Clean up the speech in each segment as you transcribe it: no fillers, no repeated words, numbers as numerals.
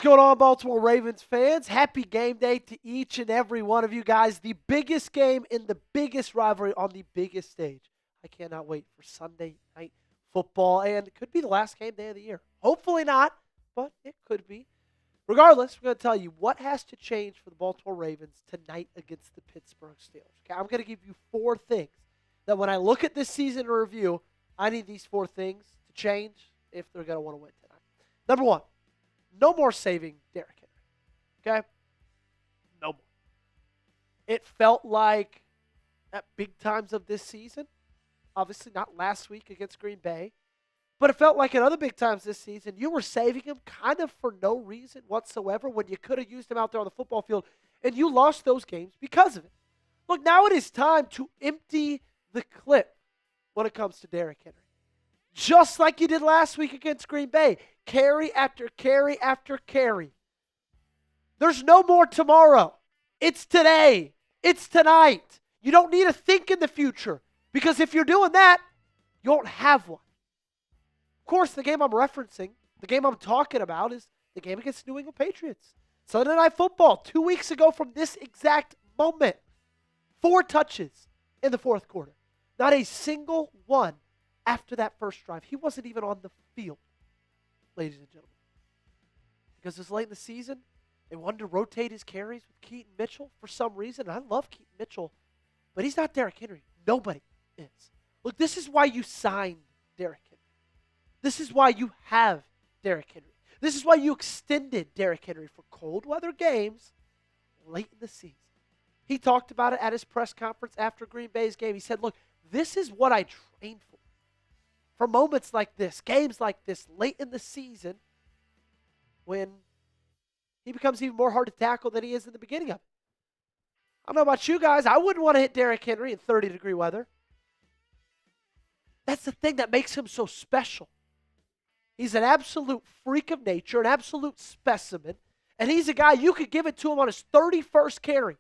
What's going on, Baltimore Ravens fans? Happy game day to each and every one of you guys. The biggest game in the biggest rivalry on the biggest stage. I cannot wait for Sunday night football, and it could be the last game day of the year. Hopefully not, but it could be. Regardless, we're going to tell you what has to change for the Baltimore Ravens tonight against the Pittsburgh Steelers. Okay, I'm going to give you 4 things that when I look at this season in review, I need these 4 things to change if they're going to want to win tonight. Number 1. No more saving Derrick Henry. Okay? No more. It felt like at big times of this season, obviously not last week against Green Bay, but it felt like at other big times this season, you were saving him kind of for no reason whatsoever when you could have used him out there on the football field, and you lost those games because of it. Look, now it is time to empty the clip when it comes to Derrick Henry. Just like you did last week against Green Bay. Carry after carry after carry. There's no more tomorrow. It's today. It's tonight. You don't need to think in the future, because if you're doing that, you won't have one. Of course, the game I'm referencing, the game I'm talking about, is the game against New England Patriots. Sunday Night Football, 2 weeks ago from this exact moment. 4 touches in the fourth quarter. Not a single one after that first drive. He wasn't even on the field, ladies and gentlemen. Because it's late in the season, they wanted to rotate his carries with Keaton Mitchell for some reason. And I love Keaton Mitchell, but he's not Derrick Henry. Nobody is. Look, this is why you signed Derrick Henry. This is why you have Derrick Henry. This is why you extended Derrick Henry for cold weather games late in the season. He talked about it at his press conference after Green Bay's game. He said, look, this is what I trained for. For moments like this, games like this, late in the season, when he becomes even more hard to tackle than he is in the beginning of it. I don't know about you guys. I wouldn't want to hit Derrick Henry in 30-degree weather. That's the thing that makes him so special. He's an absolute freak of nature, an absolute specimen, and he's a guy you could give it to him on his 31st carry,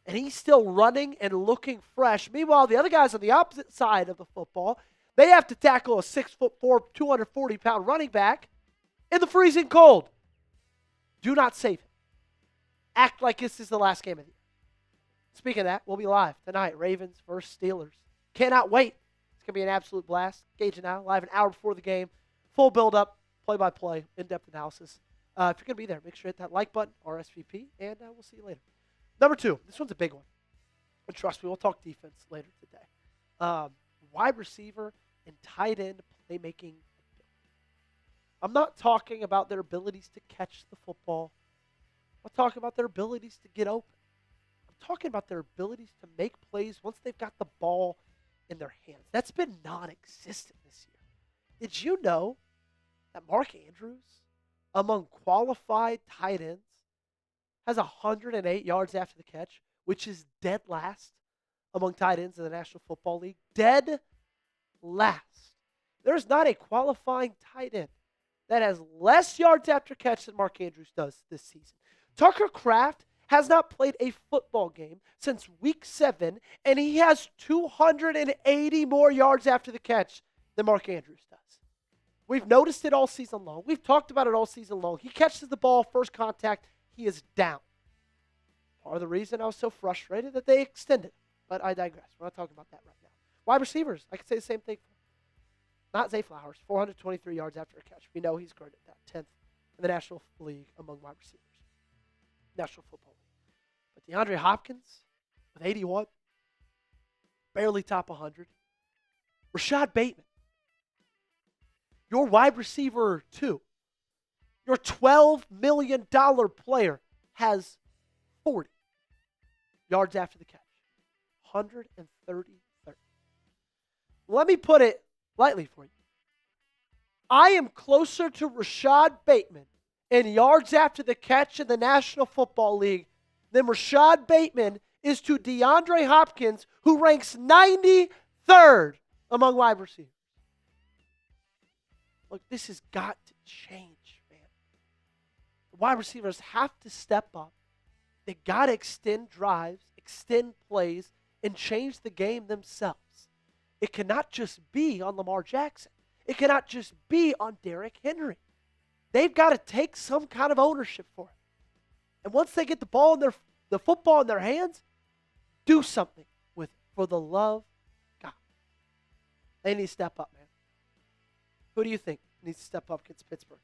and he's still running and looking fresh. Meanwhile, the other guys on the opposite side of the football, they have to tackle a 6'4", 240-pound running back in the freezing cold. Do not save him. Act like this is the last game of the year. Speaking of that, we'll be live tonight. Ravens versus Steelers. Cannot wait. It's going to be an absolute blast. Gage now, live an hour before the game. Full build-up, play-by-play, in-depth analysis. If you're going to be there, make sure to hit that like button, RSVP, and we'll see you later. Number 2, this one's a big one. And trust me, we'll talk defense later today. Wide receiver and tight end playmaking. I'm not talking about their abilities to catch the football. I'm talking about their abilities to get open. I'm talking about their abilities to make plays once they've got the ball in their hands. That's been non-existent this year. Did you know that Mark Andrews, among qualified tight ends, has 108 yards after the catch, which is dead last among tight ends in the National Football League? Dead last. There's not a qualifying tight end that has less yards after catch than Mark Andrews does this season. Tucker Kraft has not played a football game since week 7, and he has 280 more yards after the catch than Mark Andrews does. We've noticed it all season long. We've talked about it all season long. He catches the ball, first contact, he is down. Part of the reason I was so frustrated that they extended. But I digress. We're not talking about that right now. Wide receivers, I could say the same thing. Not Zay Flowers, 423 yards after a catch. We know he's great at that, 10th in the National League among wide receivers. National Football League. But DeAndre Hopkins with 81, barely top 100. Rashod Bateman, your wide receiver 2, your $12 million player, has 40 yards after the catch. 130. Let me put it lightly for you. I am closer to Rashod Bateman in yards after the catch in the National Football League than Rashod Bateman is to DeAndre Hopkins, who ranks 93rd among wide receivers. Look, this has got to change, man. The wide receivers have to step up. They got to extend drives, extend plays, and change the game themselves. It cannot just be on Lamar Jackson. It cannot just be on Derrick Henry. they've got to take some kind of ownership for it. And once they get the football in their hands, do something with it for the love of God. They need to step up, man. Who do you think needs to step up against Pittsburgh?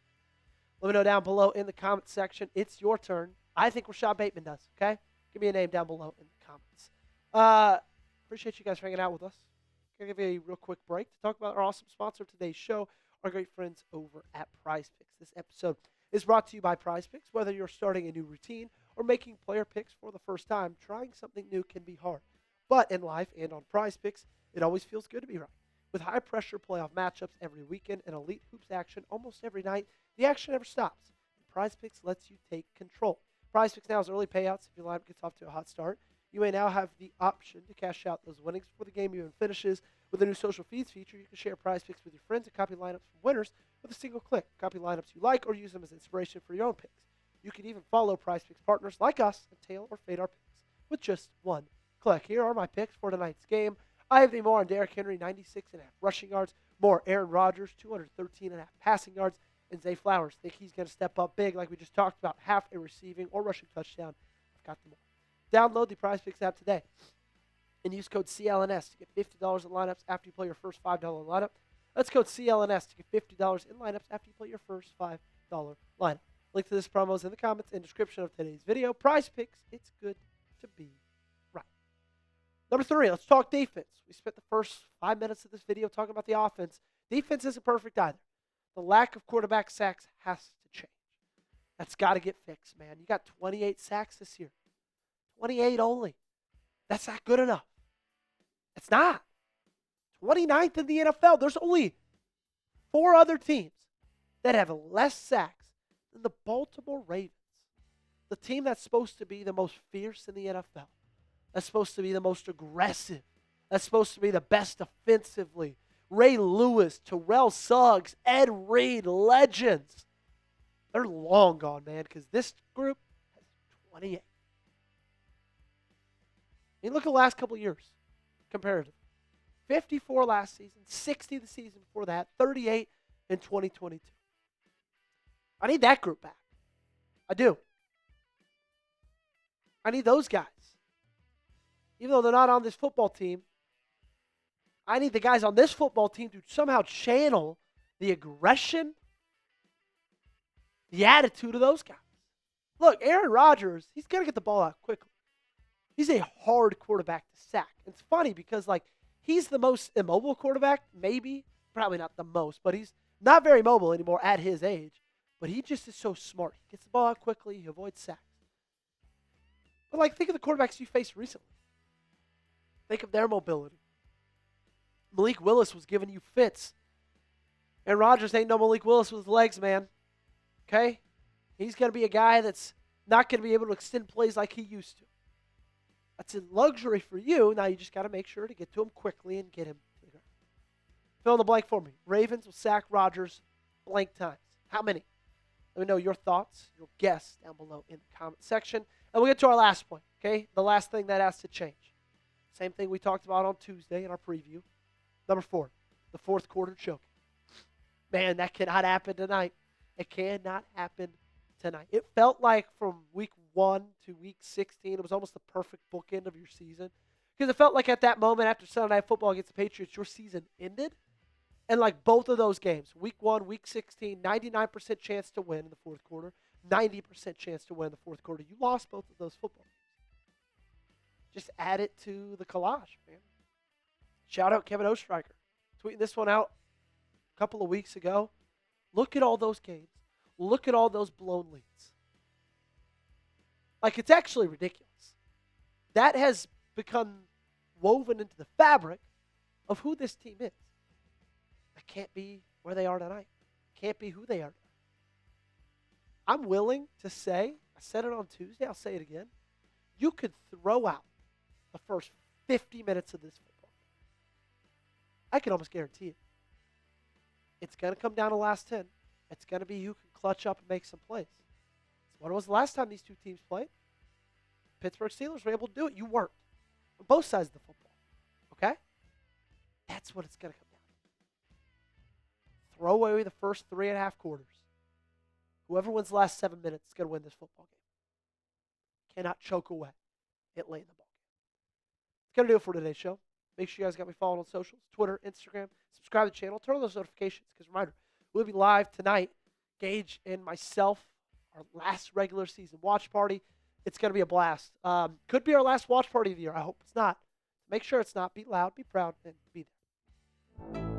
Let me know down below in the comment section. It's your turn. I think Rashod Bateman does, okay? Give me a name down below in the comments. Appreciate you guys hanging out with us. Going to give you a real quick break to talk about our awesome sponsor of today's show, our great friends over at Prize Picks. This episode is brought to you by Prize Picks. Whether you're starting a new routine or making player picks for the first time, trying something new can be hard. But in life and on Prize Picks, it always feels good to be right. With high-pressure playoff matchups every weekend and elite hoops action almost every night, the action never stops. And Prize Picks lets you take control. Prize Picks now has early payouts if your lineup gets off to a hot start. You may now have the option to cash out those winnings before the game even finishes. With the new social feeds feature, you can share Prize Picks with your friends and copy lineups from winners with a single click. Copy lineups you like or use them as inspiration for your own picks. You can even follow Prize Picks partners like us and tail or fade our picks with just one click. Here are my picks for tonight's game. I have the more on Derrick Henry, 96.5 rushing yards. More Aaron Rodgers, 213.5 passing yards. And Zay Flowers, think he's going to step up big like we just talked about, half a receiving or rushing touchdown. I've got them all. Download the Prize Picks app today and use code CLNS to get $50 in lineups after you play your first $5 lineup. That's code CLNS to get $50 in lineups after you play your first $5 lineup. Link to this promo is in the comments and description of today's video. Prize Picks, it's good to be right. Number 3, let's talk defense. We spent the first 5 minutes of this video talking about the offense. Defense isn't perfect either. The lack of quarterback sacks has to change. That's got to get fixed, man. You got 28 sacks this year. 28 only. That's not good enough. It's not. 29th in the NFL. There's only 4 other teams that have less sacks than the Baltimore Ravens. The team that's supposed to be the most fierce in the NFL. That's supposed to be the most aggressive. That's supposed to be the best offensively. Ray Lewis, Terrell Suggs, Ed Reed, legends. They're long gone, man, because this group has 28. I mean, look at the last couple of years, comparatively. 54 last season, 60 the season before that, 38 in 2022. I need that group back. I do. I need those guys. Even though they're not on this football team, I need the guys on this football team to somehow channel the aggression, the attitude of those guys. Look, Aaron Rodgers, he's going to get the ball out quickly. He's a hard quarterback to sack. It's funny because, like, he's the most immobile quarterback, maybe. Probably not the most, but he's not very mobile anymore at his age. But he just is so smart. He gets the ball out quickly. He avoids sacks. But, like, think of the quarterbacks you faced recently. Think of their mobility. Malik Willis was giving you fits. And Rodgers ain't no Malik Willis with his legs, man. Okay? He's going to be a guy that's not going to be able to extend plays like he used to. That's a luxury for you. Now you just got to make sure to get to him quickly and get him to the ground. Fill in the blank for me. Ravens will sack Rodgers blank times. How many? Let me know your thoughts, your guess down below in the comment section. And we'll get to our last point, okay? The last thing that has to change. Same thing we talked about on Tuesday in our preview. Number 4, the fourth quarter choke. Man, that cannot happen tonight. It cannot happen tonight. It felt like from week 1 to week 16, it was almost the perfect bookend of your season. Because it felt like at that moment after Sunday Night Football against the Patriots, your season ended. And like both of those games, week 1, week 16, 99% chance to win in the fourth quarter, 90% chance to win in the fourth quarter. You lost both of those football games. Just add it to the collage, man. Shout out Kevin Ostreicher. Tweeting this one out a couple of weeks ago. Look at all those games. Look at all those blown leads. Like, it's actually ridiculous. That has become woven into the fabric of who this team is. That can't be where they are tonight. Can't be who they are tonight. I'm willing to say, I said it on Tuesday, I'll say it again. You could throw out the first 50 minutes of this football. I can almost guarantee it. It's going to come down to the last 10. It's going to be who can clutch up and make some plays. What was the last time these two teams played? Pittsburgh Steelers were able to do it. You weren't. On both sides of the football. Okay? That's what it's going to come down to. Throw away the first 3.5 quarters. Whoever wins the last 7 minutes is going to win this football game. Cannot choke away at late in the ball game. That's going to do it for today's show. Make sure you guys got me followed on socials, Twitter, Instagram. Subscribe to the channel. Turn on those notifications because, reminder, we'll be live tonight. Gage and myself, our last regular season watch party. It's going to be a blast. Could be our last watch party of the year. I hope it's not. Make sure it's not. Be loud, be proud, and be there.